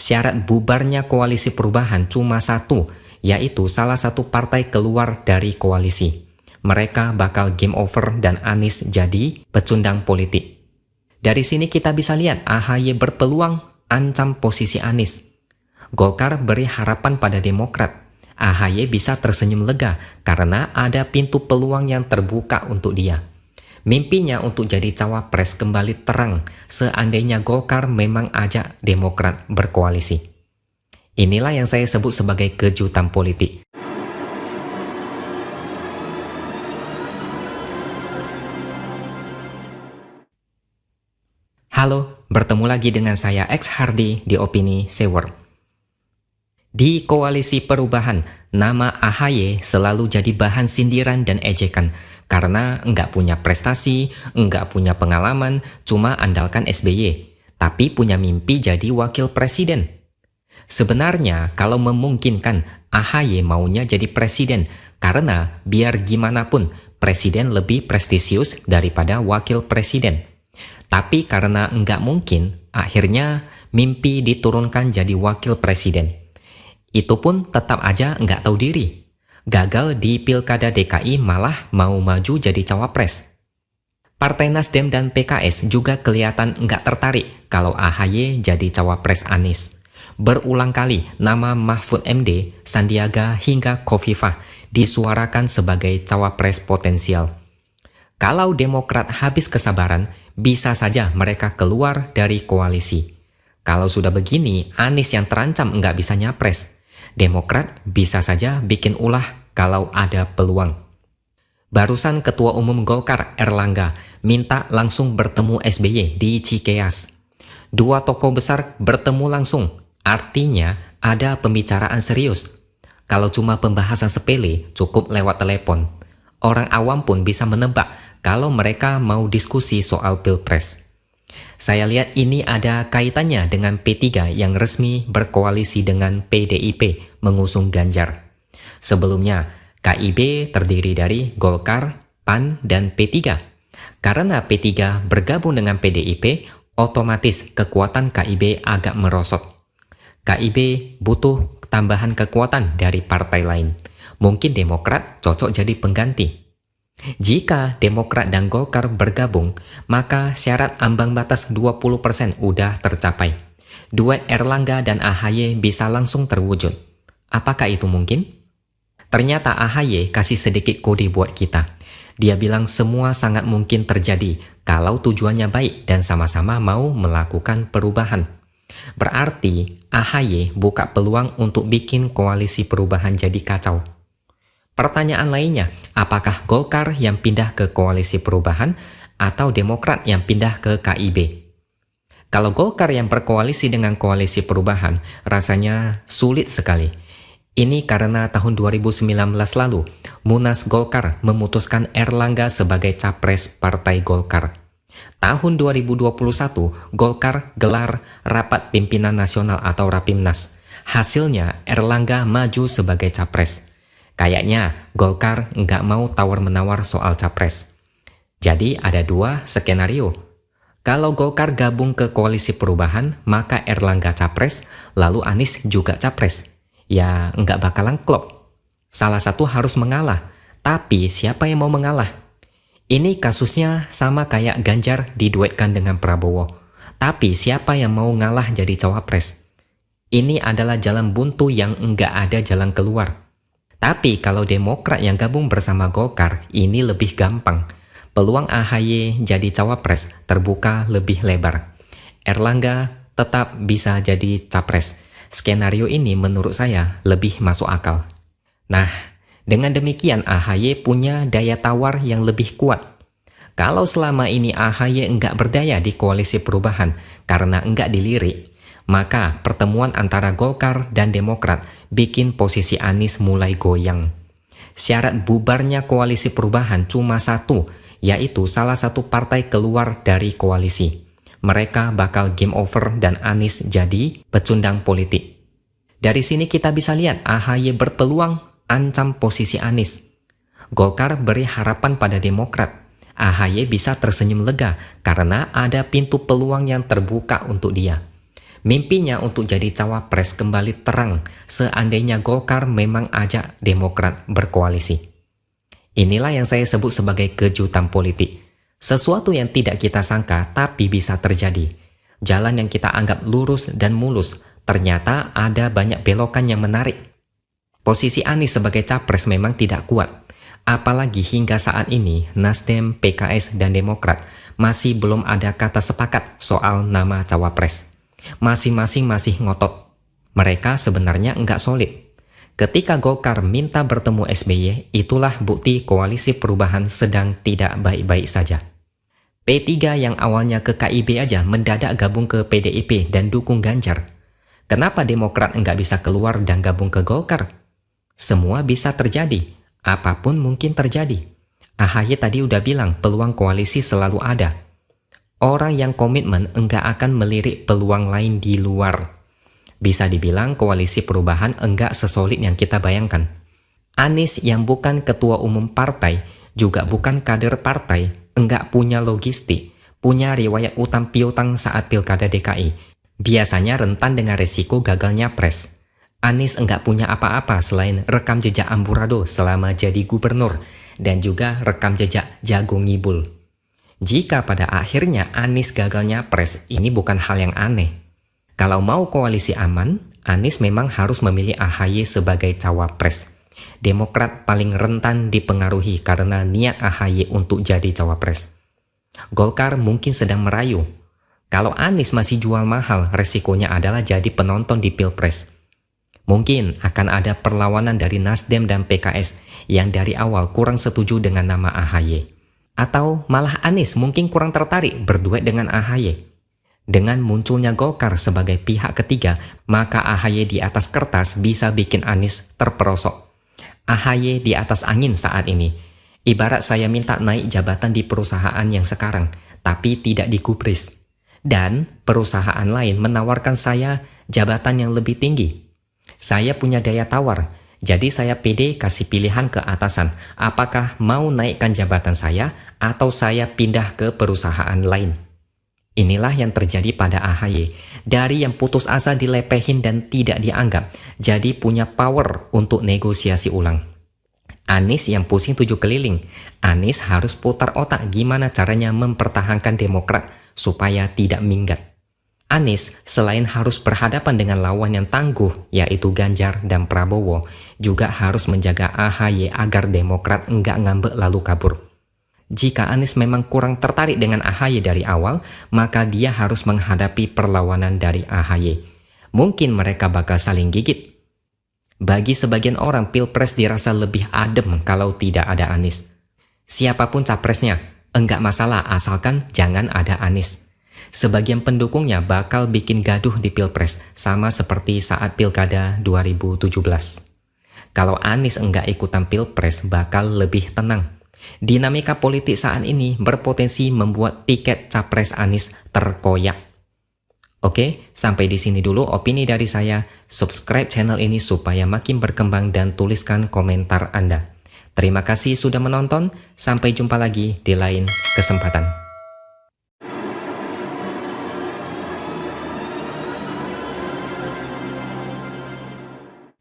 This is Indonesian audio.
Syarat bubarnya koalisi perubahan cuma satu, yaitu salah satu partai keluar dari koalisi. Mereka bakal game over dan Anies jadi pecundang politik. Dari sini kita bisa lihat AHY berpeluang ancam posisi Anies. Golkar beri harapan pada Demokrat. AHY bisa tersenyum lega karena ada pintu peluang yang terbuka untuk dia. Mimpinya untuk jadi cawapres kembali terang seandainya Golkar memang ajak Demokrat berkoalisi. Inilah yang saya sebut sebagai kejutan politik. Halo, bertemu lagi dengan saya X Hardy di Opini Sewer. Di koalisi perubahan, nama AHY selalu jadi bahan sindiran dan ejekan karena nggak punya prestasi, nggak punya pengalaman, cuma andalkan SBY, tapi punya mimpi jadi wakil presiden. Sebenarnya kalau memungkinkan, AHY maunya jadi presiden karena biar gimana pun presiden lebih prestisius daripada wakil presiden. Tapi karena nggak mungkin, akhirnya mimpi diturunkan jadi wakil presiden. Itu pun tetap aja nggak tahu diri. Gagal di Pilkada DKI malah mau maju jadi cawapres. Partai Nasdem dan PKS juga kelihatan nggak tertarik kalau AHY jadi cawapres Anies. Berulang kali nama Mahfud MD, Sandiaga hingga Khofifah disuarakan sebagai cawapres potensial. Kalau Demokrat habis kesabaran, bisa saja mereka keluar dari koalisi. Kalau sudah begini, Anies yang terancam nggak bisa nyapres. Demokrat bisa saja bikin ulah kalau ada peluang. Barusan Ketua Umum Golkar Erlangga minta langsung bertemu SBY di Cikeas. Dua tokoh besar bertemu langsung, artinya ada pembicaraan serius. Kalau cuma pembahasan sepele, cukup lewat telepon. Orang awam pun bisa menebak kalau mereka mau diskusi soal Pilpres. Saya lihat ini ada kaitannya dengan P3 yang resmi berkoalisi dengan PDIP mengusung Ganjar. Sebelumnya, KIB terdiri dari Golkar, PAN, dan P3. Karena P3 bergabung dengan PDIP, otomatis kekuatan KIB agak merosot. KIB butuh tambahan kekuatan dari partai lain. Mungkin Demokrat cocok jadi pengganti. Jika Demokrat dan Golkar bergabung, maka syarat ambang batas 20% udah tercapai. Duet Erlangga dan AHY bisa langsung terwujud. Apakah itu mungkin? Ternyata AHY kasih sedikit kode buat kita. Dia bilang semua sangat mungkin terjadi kalau tujuannya baik dan sama-sama mau melakukan perubahan. Berarti AHY buka peluang untuk bikin koalisi perubahan jadi kacau. Pertanyaan lainnya, apakah Golkar yang pindah ke koalisi perubahan atau Demokrat yang pindah ke KIB? Kalau Golkar yang berkoalisi dengan koalisi perubahan, rasanya sulit sekali. Ini karena tahun 2019 lalu, Munas Golkar memutuskan Erlangga sebagai capres Partai Golkar. Tahun 2021, Golkar gelar Rapat Pimpinan Nasional atau Rapimnas. Hasilnya, Erlangga maju sebagai capres. Kayaknya Golkar nggak mau tawar-menawar soal capres. Jadi ada dua skenario. Kalau Golkar gabung ke koalisi perubahan, maka Erlangga capres, lalu Anies juga capres. Ya nggak bakalan klop. Salah satu harus mengalah, tapi siapa yang mau mengalah? Ini kasusnya sama kayak Ganjar diduetkan dengan Prabowo. Tapi siapa yang mau ngalah jadi cawapres? Ini adalah jalan buntu yang nggak ada jalan keluar. Tapi kalau Demokrat yang gabung bersama Golkar, ini lebih gampang. Peluang AHY jadi cawapres terbuka lebih lebar. Erlangga tetap bisa jadi capres. Skenario ini menurut saya lebih masuk akal. Nah, dengan demikian AHY punya daya tawar yang lebih kuat. Kalau selama ini AHY enggak berdaya di koalisi perubahan karena enggak dilirik, maka pertemuan antara Golkar dan Demokrat bikin posisi Anies mulai goyang. Syarat bubarnya koalisi perubahan cuma satu, yaitu salah satu partai keluar dari koalisi. Mereka bakal game over dan Anies jadi pecundang politik. Dari sini kita bisa lihat AHY berpeluang ancam posisi Anies. Golkar beri harapan pada Demokrat. AHY bisa tersenyum lega karena ada pintu peluang yang terbuka untuk dia. Mimpinya untuk jadi cawapres kembali terang seandainya Golkar memang ajak Demokrat berkoalisi. Inilah yang saya sebut sebagai kejutan politik. Sesuatu yang tidak kita sangka tapi bisa terjadi. Jalan yang kita anggap lurus dan mulus, ternyata ada banyak belokan yang menarik. Posisi Anies sebagai capres memang tidak kuat. Apalagi hingga saat ini Nasdem, PKS, dan Demokrat masih belum ada kata sepakat soal nama cawapres. Masing-masing masih ngotot. Mereka sebenarnya enggak solid. Ketika Golkar minta bertemu SBY, itulah bukti koalisi perubahan sedang tidak baik-baik saja. P3 yang awalnya ke KIB aja mendadak gabung ke PDIP dan dukung Ganjar. Kenapa Demokrat enggak bisa keluar dan gabung ke Golkar? Semua bisa terjadi, apapun mungkin terjadi. AHY tadi udah bilang peluang koalisi selalu ada. Orang yang komitmen enggak akan melirik peluang lain di luar. Bisa dibilang koalisi perubahan enggak sesolid yang kita bayangkan. Anies yang bukan ketua umum partai, juga bukan kader partai, enggak punya logistik, punya riwayat utang piutang saat pilkada DKI. Biasanya rentan dengan resiko gagalnya pres. Anies enggak punya apa-apa selain rekam jejak amburadul selama jadi gubernur dan juga rekam jejak jago ngibul. Jika pada akhirnya Anies gagalnya pres, ini bukan hal yang aneh. Kalau mau koalisi aman, Anies memang harus memilih AHY sebagai cawapres. Demokrat paling rentan dipengaruhi karena niat AHY untuk jadi cawapres. Golkar mungkin sedang merayu. Kalau Anies masih jual mahal, resikonya adalah jadi penonton di Pilpres. Mungkin akan ada perlawanan dari Nasdem dan PKS yang dari awal kurang setuju dengan nama AHY. Atau malah Anies mungkin kurang tertarik berduet dengan AHY. Dengan munculnya Golkar sebagai pihak ketiga, maka AHY di atas kertas bisa bikin Anies terperosok. AHY di atas angin saat ini. Ibarat saya minta naik jabatan di perusahaan yang sekarang, tapi tidak digubris. Dan perusahaan lain menawarkan saya jabatan yang lebih tinggi. Saya punya daya tawar, jadi saya pede kasih pilihan ke atasan, apakah mau naikkan jabatan saya atau saya pindah ke perusahaan lain. Inilah yang terjadi pada AHY. Dari yang putus asa dilepehin dan tidak dianggap, jadi punya power untuk negosiasi ulang. Anies yang pusing 7 keliling. Anies harus putar otak gimana caranya mempertahankan Demokrat supaya tidak minggat. Anies selain harus berhadapan dengan lawan yang tangguh yaitu Ganjar dan Prabowo, juga harus menjaga AHY agar Demokrat enggak ngambek lalu kabur. Jika Anies memang kurang tertarik dengan AHY dari awal, maka dia harus menghadapi perlawanan dari AHY. Mungkin mereka bakal saling gigit. Bagi sebagian orang, Pilpres dirasa lebih adem kalau tidak ada Anies. Siapapun capresnya, enggak masalah asalkan jangan ada Anies. Sebagian pendukungnya bakal bikin gaduh di Pilpres, sama seperti saat Pilkada 2017. Kalau Anies enggak ikutan Pilpres, bakal lebih tenang. Dinamika politik saat ini berpotensi membuat tiket capres Anies terkoyak. Oke, sampai di sini dulu opini dari saya. Subscribe channel ini supaya makin berkembang dan tuliskan komentar Anda. Terima kasih sudah menonton, sampai jumpa lagi di lain kesempatan.